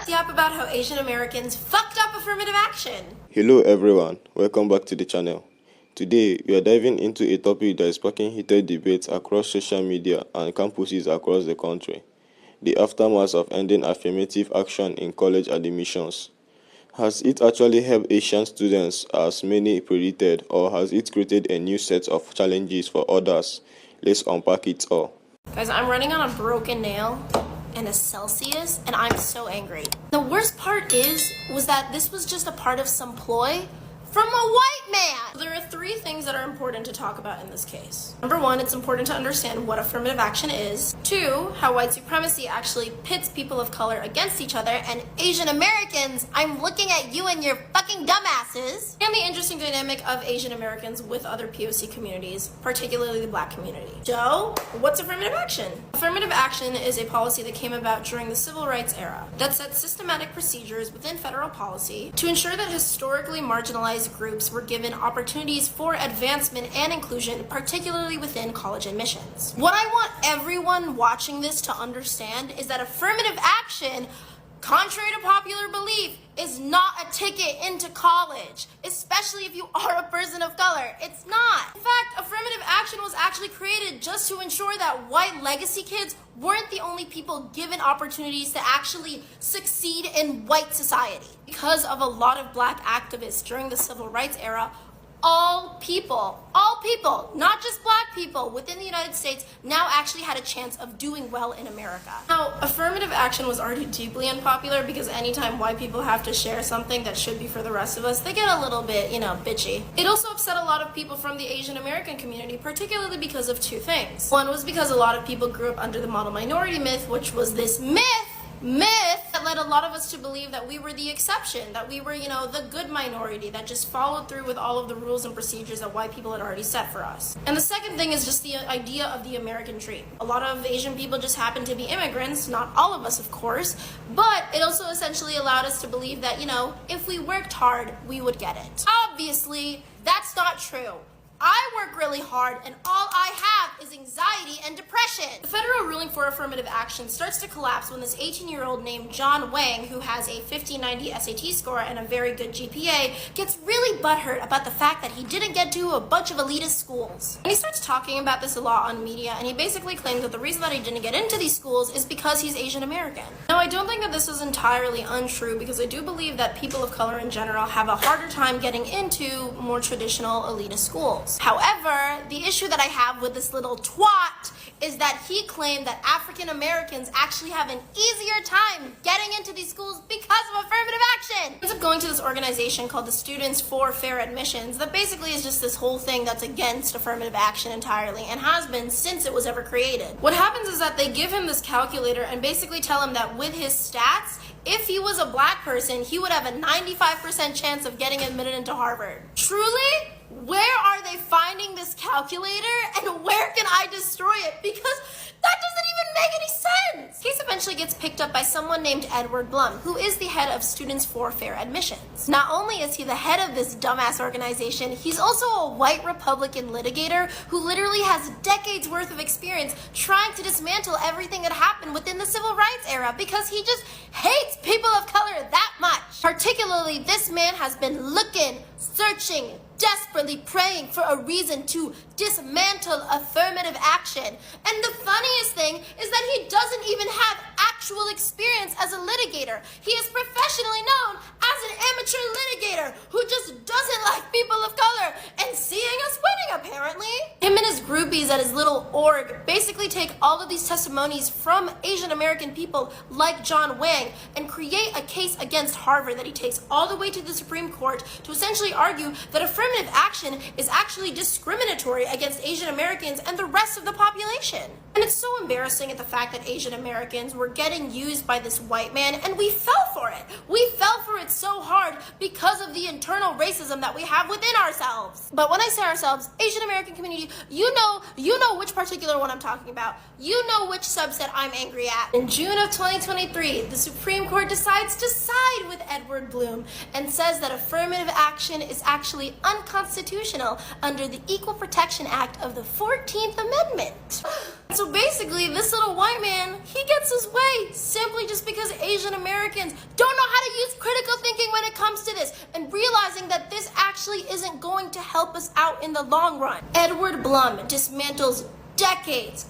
That's the app about how Asian Americans fucked up affirmative action. Hello everyone, welcome back to the channel. Today, we are diving into a topic that is sparking heated debates across social media and campuses across the country. The aftermath of ending affirmative action in college admissions. Has it actually helped Asian students as many predicted, or has it created a new set of challenges for others? Let's unpack it all. Guys, I'm running on a broken nail and a Celsius, and I'm so angry. The worst part was that this was just a part of some ploy from a white man. There are three things that are important to talk about in this case. Number one, it's important to understand what affirmative action is. Two, how white supremacy actually pits people of color against each other. And Asian Americans, I'm looking at you and your fucking dumbasses. And the interesting dynamic of Asian Americans with other POC communities, particularly the Black community. So, what's affirmative action? Affirmative action is a policy that came about during the Civil Rights era that sets systematic procedures within federal policy to ensure that historically marginalized groups were given opportunities for advancement and inclusion, particularly within college admissions. What I want everyone watching this to understand is that affirmative action, contrary to popular belief, is not a ticket into college, especially if you are a person of color. It's not. In fact, affirmative action was actually created just to ensure that white legacy kids weren't the only people given opportunities to actually succeed in white society. Because of a lot of Black activists during the Civil Rights era, all people, not just Black people within the United States now actually had a chance of doing well in America. Now, affirmative action was already deeply unpopular because anytime white people have to share something that should be for the rest of us, they get a little bit, bitchy. It also upset a lot of people from the Asian American community, particularly because of two things. One was because a lot of people grew up under the model minority myth, which was this myth that led a lot of us to believe that we were the exception, that we were, the good minority that just followed through with all of the rules and procedures that white people had already set for us. And the second thing is just the idea of the American dream. A lot of Asian people just happen to be immigrants, not all of us, of course, but it also essentially allowed us to believe that, if we worked hard, we would get it. Obviously, that's not true. I work really hard, and all I have is anxiety and depression. The federal ruling for affirmative action starts to collapse when this 18-year-old named John Wang, who has a 1590 SAT score and a very good GPA, gets really butthurt about the fact that he didn't get to a bunch of elitist schools. And he starts talking about this a lot on media, and he basically claims that the reason that he didn't get into these schools is because he's Asian American. Now, I don't think that this is entirely untrue, because I do believe that people of color in general have a harder time getting into more traditional elitist schools. However, the issue that I have with this little twat is that he claimed that African Americans actually have an easier time getting into these schools because of affirmative action. He ends up going to this organization called the Students for Fair Admissions that basically is just this whole thing that's against affirmative action entirely and has been since it was ever created. What happens is that they give him this calculator and basically tell him that with his stats, if he was a Black person, he would have a 95% chance of getting admitted into Harvard. Truly? Where are they finding this calculator, and where can I destroy it? Because that doesn't even make any sense. The case eventually gets picked up by someone named Edward Blum, who is the head of Students for Fair Admissions. Not only is he the head of this dumbass organization, he's also a white Republican litigator who literally has decades worth of experience trying to dismantle everything that happened within the Civil Rights era because he just hates people of color that much. Particularly, this man has been looking, searching, desperately praying for a reason to dismantle affirmative action. And the funniest thing is that he doesn't even have actual experience as a litigator. He is professionally known as an amateur litigator who just doesn't like people of color and seeing us winning, apparently. Him and his groupies at his little org basically take all of these testimonies from Asian American people like John Wang and create a case against Harvard that he takes all the way to the Supreme Court to essentially argue that affirmative action is actually discriminatory against Asian Americans and the rest of the population. And it's so embarrassing at the fact that Asian Americans were getting used by this white man, and we fell for it. We fell for it so hard because of the internal racism that we have within ourselves. But when I say ourselves, Asian American community, you know which particular one I'm talking about. You know which subset I'm angry at. In June of 2023, the Supreme Court decides to side with Edward Bloom and says that affirmative action is actually unconstitutional under the Equal Protection Act of the 14th Amendment. So basically, this little white man, he gets his way simply just because Asian Americans don't know how to use critical thinking when it comes to this, and realizing that this actually isn't going to help us out in the long run. Edward Blum dismantles decades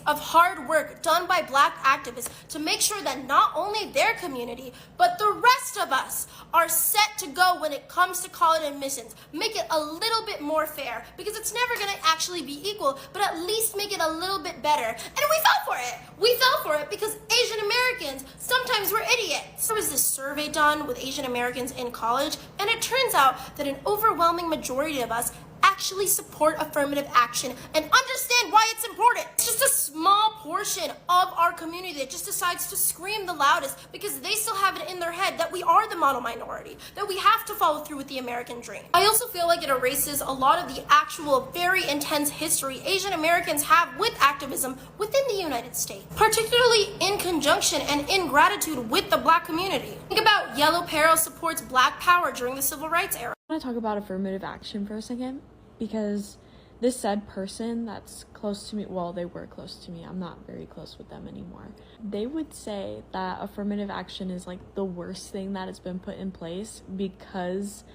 of hard work done by Black activists to make sure that not only their community, but the rest of us are set to go when it comes to college admissions. Make it a little bit more fair, because it's never going to actually be equal, but at least make it a little bit better. And we fell for it. We fell for it because Asian Americans, sometimes we're idiots. There was this survey done with Asian Americans in college, and it turns out that an overwhelming majority of us actually support affirmative action and understand why it's important. It's just a small portion of our community that just decides to scream the loudest because they still have it in their head that we are the model minority, that we have to follow through with the American dream. I also feel like it erases a lot of the actual very intense history Asian Americans have with activism within the United States, particularly in conjunction and in gratitude with the Black community. Think about Yellow Peril supports Black power during the Civil Rights era. I want to talk about affirmative action for a second, because this said person that's close to me, well, they were close to me, I'm not very close with them anymore, they would say that affirmative action is like the worst thing that has been put in place because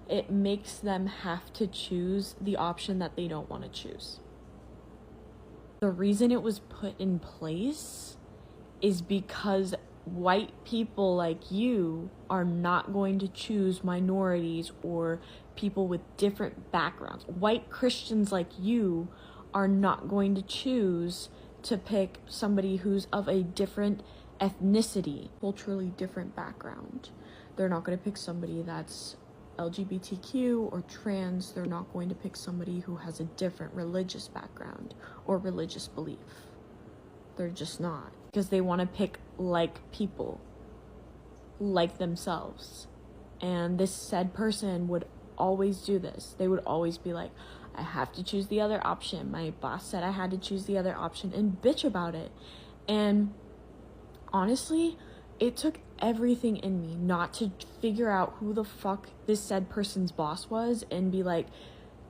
it makes them have to choose the option that they don't want to choose. The reason it was put in place is because white people like you are not going to choose minorities or people with different backgrounds. White Christians like you are not going to choose to pick somebody who's of a different ethnicity, culturally different background. They're not going to pick somebody that's LGBTQ or trans. They're not going to pick somebody who has a different religious background or religious belief. They're just not, because they want to pick like people, like themselves. And this said person would always do this. They would always be like, I have to choose the other option. My boss said I had to choose the other option, and bitch about it. And honestly, it took everything in me not to figure out who the fuck this said person's boss was and be like,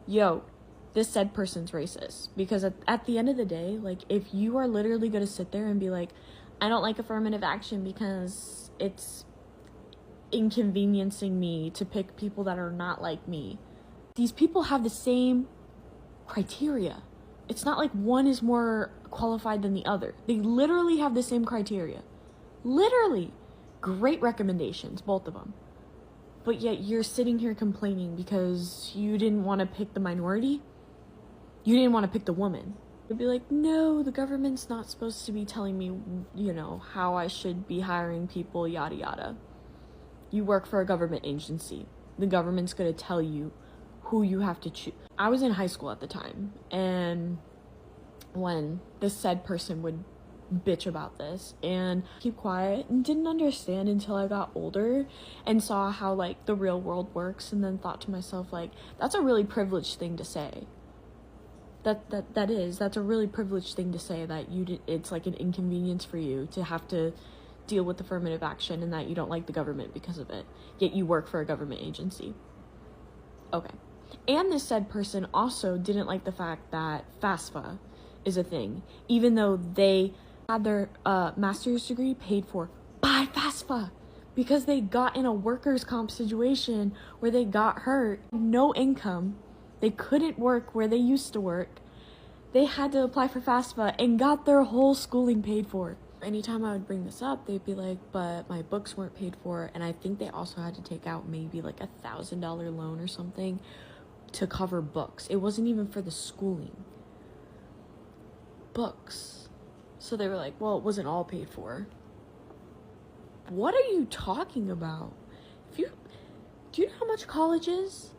yo, this said person's racist. Because at the end of the day, like, if you are literally going to sit there and be like, I don't like affirmative action because it's inconveniencing me to pick people that are not like me. These people have the same criteria. It's not like one is more qualified than the other. They literally have the same criteria. Literally. Great recommendations, both of them. But yet you're sitting here complaining because you didn't want to pick the minority. You didn't want to pick the woman. It'd be like, no, the government's not supposed to be telling me, you know, how I should be hiring people, yada yada. You work for a government agency. The government's going to tell you who you have to choose. I was in high school at the time, and when this said person would bitch about this and keep quiet and didn't understand until I got older and saw how like the real world works, and then thought to myself, like, that's a really privileged thing to say. That's a really privileged thing to say, that it's like an inconvenience for you to have to deal with affirmative action and that you don't like the government because of it, yet you work for a government agency. Okay. And this said person also didn't like the fact that FAFSA is a thing, even though they had their master's degree paid for by FAFSA, because they got in a workers' comp situation where they got hurt, no income, they couldn't work where they used to work, they had to apply for FAFSA and got their whole schooling paid for. Anytime I would bring this up, they'd be like, but my books weren't paid for, and I think they also had to take out maybe like $1,000 loan or something to cover books. It wasn't even for the schooling. Books. So they were like, well, it wasn't all paid for. What are you talking about? Do you know how much college is?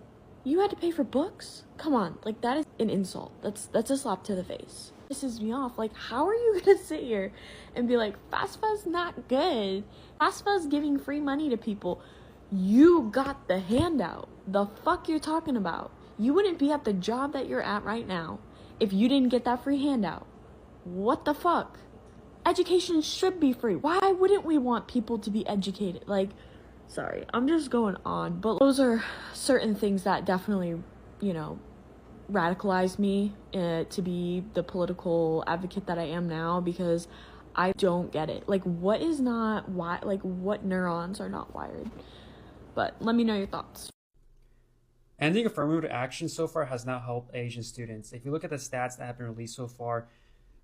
You had to pay for books? Come on, like, that is an insult. That's a slap to the face. Pisses me off. Like, how are you gonna sit here and be like, FAFSA's not good? FAFSA's giving free money to people. You got the handout. The fuck you're talking about? You wouldn't be at the job that you're at right now if you didn't get that free handout. What the fuck? Education should be free. Why wouldn't we want people to be educated? Like, sorry, I'm just going on. But those are certain things that definitely, radicalized me to be the political advocate that I am now, because I don't get it. Like, what neurons are not wired? But let me know your thoughts. Ending affirmative action so far has not helped Asian students. If you look at the stats that have been released so far,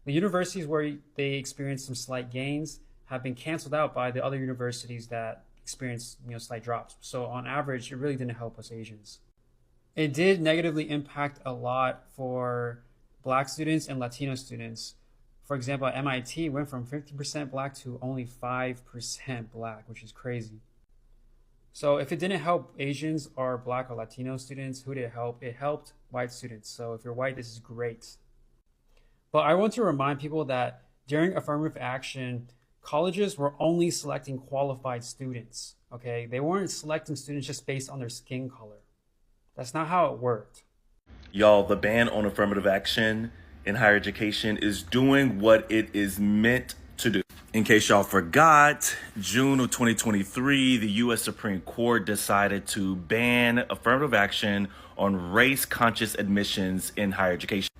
the universities where they experienced some slight gains have been canceled out by the other universities that experienced slight drops. So on average, it really didn't help us Asians. It did negatively impact a lot for Black students and Latino students. For example, at MIT, it went from 50% Black to only 5% Black, which is crazy. So if it didn't help Asians or Black or Latino students, who did it help? It helped white students. So if you're white, this is great. But I want to remind people that during affirmative action, colleges were only selecting qualified students, okay? They weren't selecting students just based on their skin color. That's not how it worked. Y'all, the ban on affirmative action in higher education is doing what it is meant to do. In case y'all forgot, June of 2023, the U.S. Supreme Court decided to ban affirmative action on race-conscious admissions in higher education.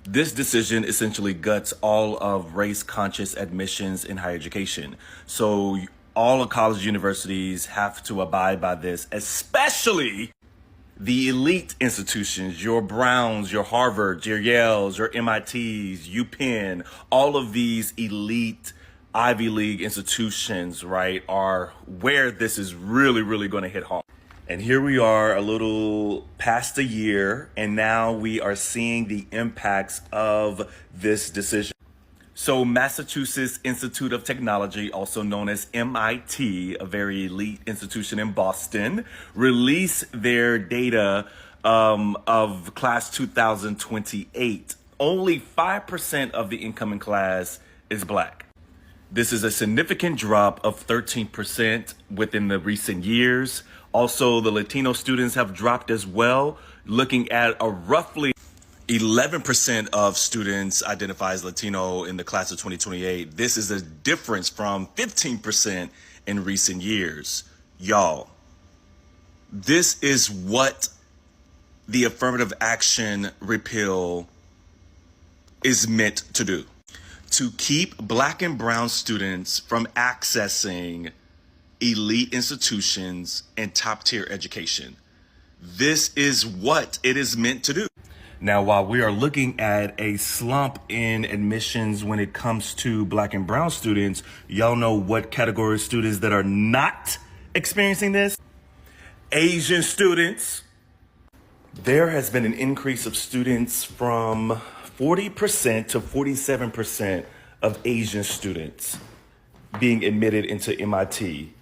This decision essentially guts all of race-conscious admissions in higher education. So all of college universities have to abide by this, especially the elite institutions, your Browns, your Harvards, your Yales, your MITs, UPenn, all of these elite Ivy League institutions, right, are where this is really, really going to hit hard. And here we are a little past a year, and now we are seeing the impacts of this decision. So Massachusetts Institute of Technology, also known as MIT, a very elite institution in Boston, released their data of class 2028. Only 5% of the incoming class is Black. This is a significant drop of 13% within the recent years. Also, the Latino students have dropped as well, looking at a roughly 11% of students identify as Latino in the class of 2028. This is a difference from 15% in recent years. Y'all, this is what the affirmative action repeal is meant to do. To keep Black and brown students from accessing elite institutions and top-tier education. This is what it is meant to do. Now, while we are looking at a slump in admissions when it comes to Black and brown students, y'all know what category of students that are not experiencing this? Asian students. There has been an increase of students from 40% to 47% of Asian students being admitted into MIT.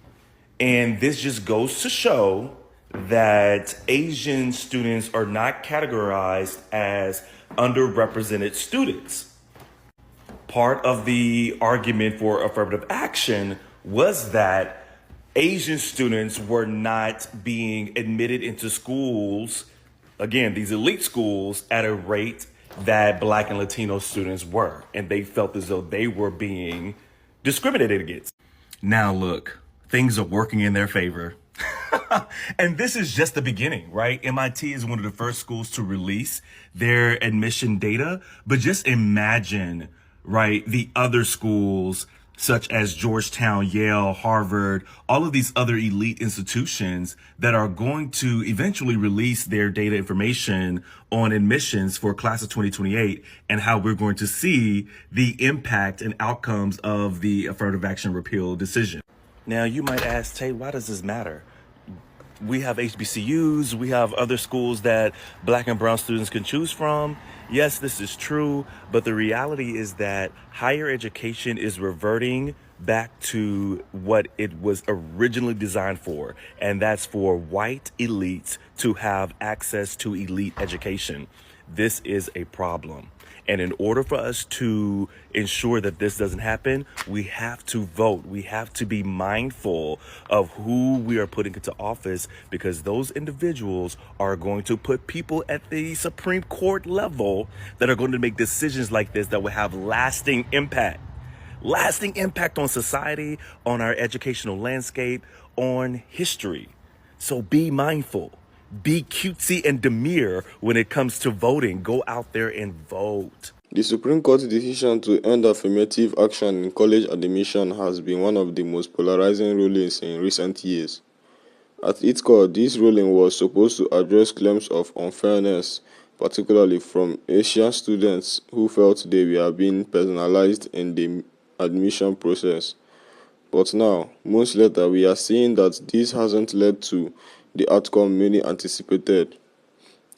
And this just goes to show that Asian students are not categorized as underrepresented students. Part of the argument for affirmative action was that Asian students were not being admitted into schools, again, these elite schools, at a rate that Black and Latino students were. And they felt as though they were being discriminated against. Now look, things are working in their favor. And this is just the beginning, right? MIT is one of the first schools to release their admission data. But just imagine, right, the other schools such as Georgetown, Yale, Harvard, all of these other elite institutions that are going to eventually release their data information on admissions for class of 2028 and how we're going to see the impact and outcomes of the affirmative action repeal decision. Now, you might ask, Tay, why does this matter? We have HBCUs, we have other schools that Black and brown students can choose from. Yes, this is true, but the reality is that higher education is reverting back to what it was originally designed for, and that's for white elites to have access to elite education. This is a problem. And in order for us to ensure that this doesn't happen, we have to vote. We have to be mindful of who we are putting into office, because those individuals are going to put people at the Supreme Court level that are going to make decisions like this that will have lasting impact. Lasting impact on society, on our educational landscape, on history. So be mindful. Be cutesy and demure when it comes to voting. Go out there and vote. The Supreme Court's decision to end affirmative action in college admission has been one of the most polarizing rulings in recent years. At its core, this ruling was supposed to address claims of unfairness, particularly from Asian students who felt they were being penalized in the admission process. But now, months later, we are seeing that this hasn't led to the outcome many anticipated.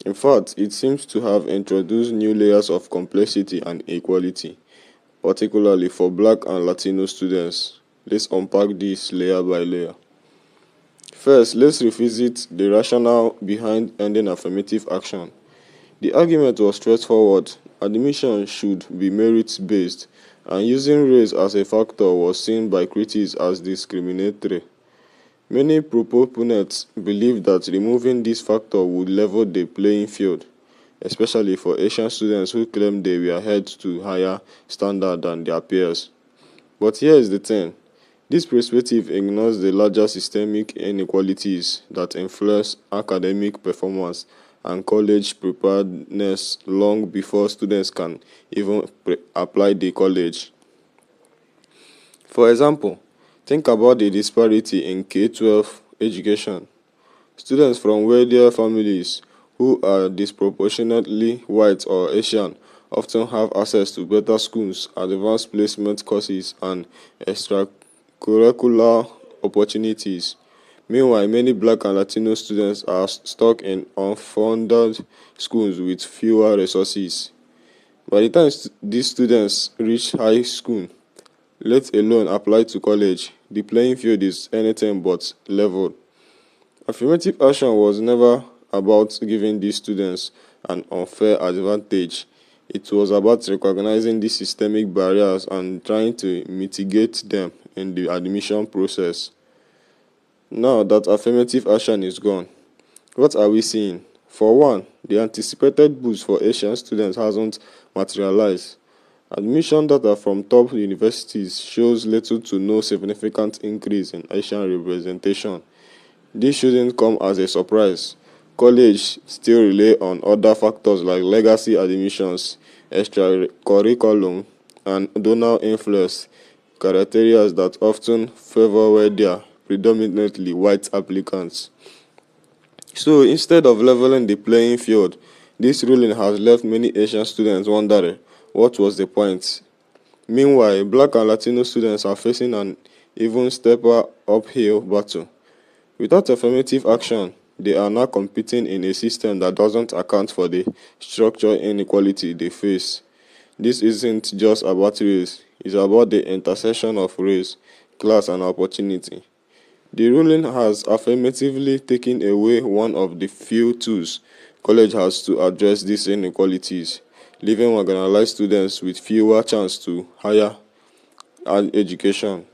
In fact, it seems to have introduced new layers of complexity and inequality, particularly for Black and Latino students. Let's unpack this layer by layer. First, let's revisit the rationale behind ending affirmative action. The argument was straightforward: admission should be merit-based, and using race as a factor was seen by critics as discriminatory. Many proponents believe that removing this factor would level the playing field, especially for Asian students who claim they were held to higher standards than their peers. But here is the thing: this perspective ignores the larger systemic inequalities that influence academic performance and college preparedness long before students can even apply to college. For example, think about the disparity in K-12 education. Students from wealthier families who are disproportionately white or Asian often have access to better schools, advanced placement courses, and extracurricular opportunities. Meanwhile, many Black and Latino students are stuck in unfunded schools with fewer resources. By the time these students reach high school, let alone apply to college, the playing field is anything but level. Affirmative action was never about giving these students an unfair advantage. It was about recognizing these systemic barriers and trying to mitigate them in the admission process. Now that affirmative action is gone, what are we seeing? For one, the anticipated boost for Asian students hasn't materialized. Admission data from top universities shows little to no significant increase in Asian representation. This shouldn't come as a surprise. Colleges still rely on other factors like legacy admissions, extracurriculum, and donor influence, criteria that often favor wealthier, predominantly white applicants. So instead of leveling the playing field, this ruling has left many Asian students wondering what was the point. Meanwhile, Black and Latino students are facing an even stepper uphill battle. Without affirmative action, they are now competing in a system that doesn't account for the structural inequality they face. This isn't just about race, it's about the intersection of race, class, and opportunity. The ruling has affirmatively taken away one of the few tools college has to address these inequalities, leaving marginalized students with fewer chances to higher education.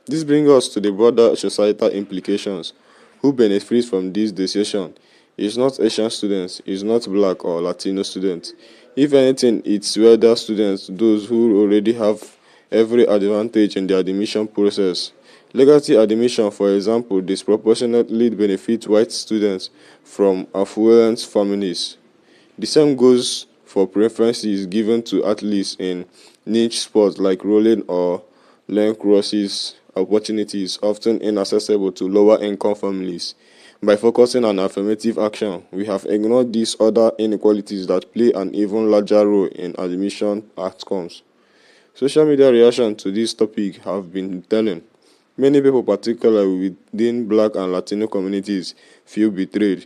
This brings us to the broader societal implications. Who benefits from this decision? It's not Asian students, it's not Black or Latino students. If anything, it's wealthier students, those who already have every advantage in the admission process. Legacy admission, for example, disproportionately benefits white students from affluent families. The same goes for preferences given to athletes in niche sports like rolling or lacrosse, opportunities often inaccessible to lower-income families. By focusing on affirmative action, we have ignored these other inequalities that play an even larger role in admission outcomes. Social media reaction to this topic have been telling. Many people, particularly within Black and Latino communities, feel betrayed.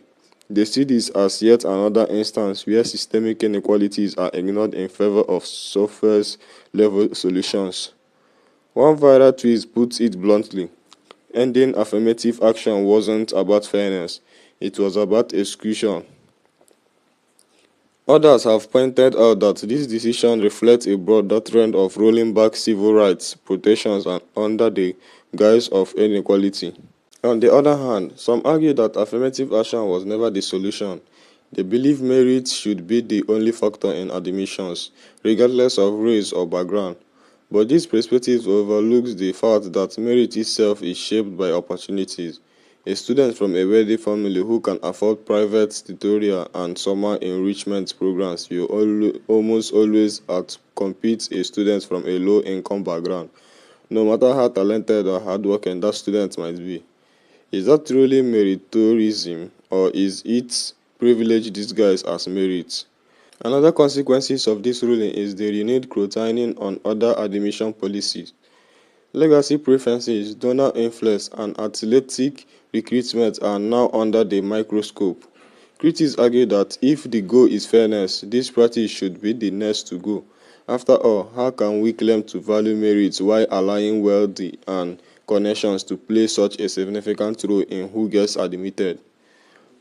They see this as yet another instance where systemic inequalities are ignored in favor of surface-level solutions. One viral tweet puts it bluntly: ending affirmative action wasn't about fairness, it was about exclusion. Others have pointed out that this decision reflects a broader trend of rolling back civil rights protections and under the guise of inequality. On the other hand, some argue that affirmative action was never the solution. They believe merit should be the only factor in admissions, regardless of race or background. But this perspective overlooks the fact that merit itself is shaped by opportunities. A student from a wealthy family who can afford private tutorial and summer enrichment programs will almost always outcompete a student from a low-income background, no matter how talented or hardworking that student might be. Is that truly meritocracy, or is it privilege disguised as merit? Another consequence of this ruling is the renewed scrutiny on other admission policies. Legacy preferences, donor influence, and athletic recruitment are now under the microscope. Critics argue that if the goal is fairness, this practice should be the next to go. After all, how can we claim to value merit while allowing wealthy and connections to play such a significant role in who gets admitted?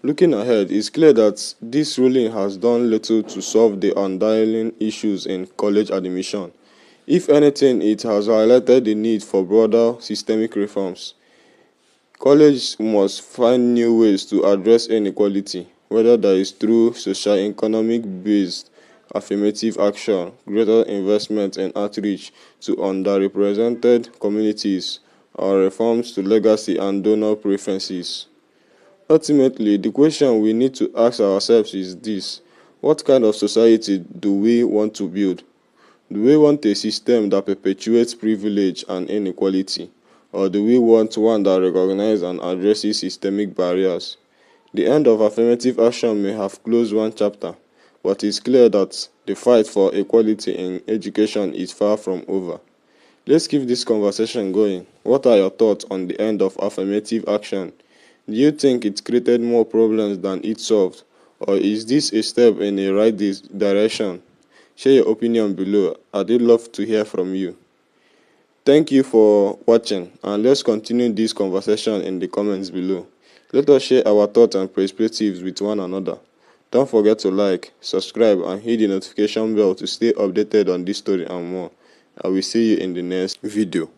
Looking ahead, it's clear that this ruling has done little to solve the underlying issues in college admission. If anything, it has highlighted the need for broader systemic reforms. Colleges must find new ways to address inequality, whether that is through socio-economic based affirmative action, greater investment in outreach to underrepresented communities, or reforms to legacy and donor preferences. Ultimately, the question we need to ask ourselves is this: what kind of society do we want to build? Do we want a system that perpetuates privilege and inequality, or do we want one that recognizes and addresses systemic barriers? The end of affirmative action may have closed one chapter, but it's clear that the fight for equality in education is far from over. Let's keep this conversation going. What are your thoughts on the end of affirmative action? Do you think it created more problems than it solved, or is this a step in the right direction? Share your opinion below. I'd love to hear from you. Thank you for watching, and let's continue this conversation in the comments below. Let us share our thoughts and perspectives with one another. Don't forget to like, subscribe, and hit the notification bell to stay updated on this story and more. I will see you in the next video.